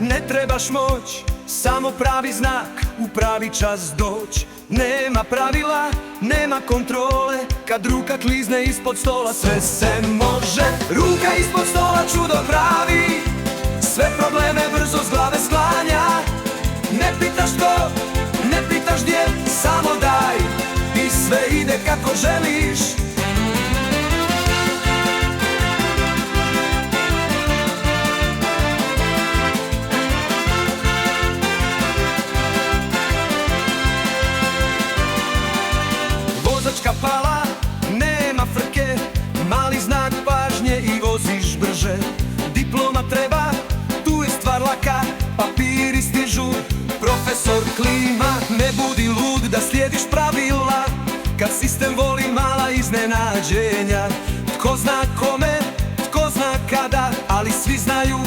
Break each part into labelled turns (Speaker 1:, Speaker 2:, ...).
Speaker 1: ne trebaš moć, samo pravi znak, u pravi čas doć. Nema pravila, nema kontrole, kad ruka klizne ispod stola sve se može. Ruka ispod stola čudo pravi, sve probleme brzo s glave sklanja. Ne pitaš ko, ne pitaš gdje, samo daj i sve ide kako želiš. Vozačka pala, nema frke, mali znak pažnje i voziš brže. Diploma treba, tu je stvar laka, papiri stižu, profesor klima. Ne budi lud da slijediš pravila, kad sistem voli mala iznenađenja. Tko zna kome, tko zna kada, ali svi znaju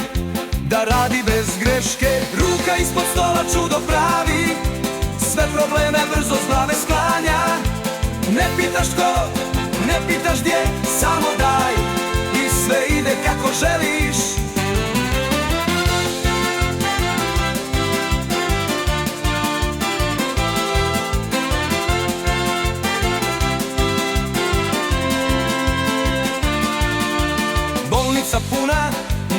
Speaker 1: da radi bez greške. Ruka ispod stola čudo pravi, sve probleme brzo s glave sklanja. Ne pitaš tko, ne pitaš gdje, samo daj i sve ide kako želiš. Bolnica puna,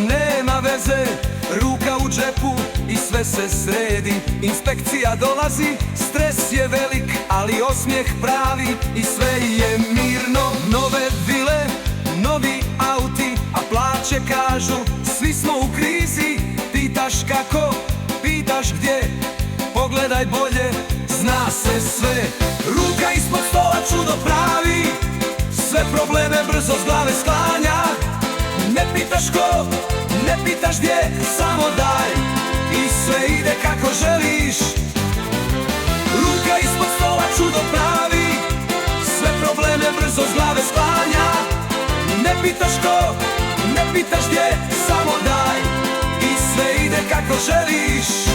Speaker 1: nema veze, ruka u džepu i sve se sredi. Inspekcija dolazi, stres je velik, ali osmijeh pravi i sve je mirno. Nove vile, novi auti, a plaće kažu svi smo u krizi. Pitaš kako, pitaš gdje, pogledaj bolje, zna se sve. Ruka ispod stola čudo pravi, sve probleme brzo s glave sklanja. Ne pitaš ko, ne pitaš gdje, samo daj i sve ide kako želiš. Ruka ispod stola čudo pravi, sve probleme brzo s glave sklanja. Ne pitaš ko, ne pitaš gdje, samo daj i sve ide kako želiš.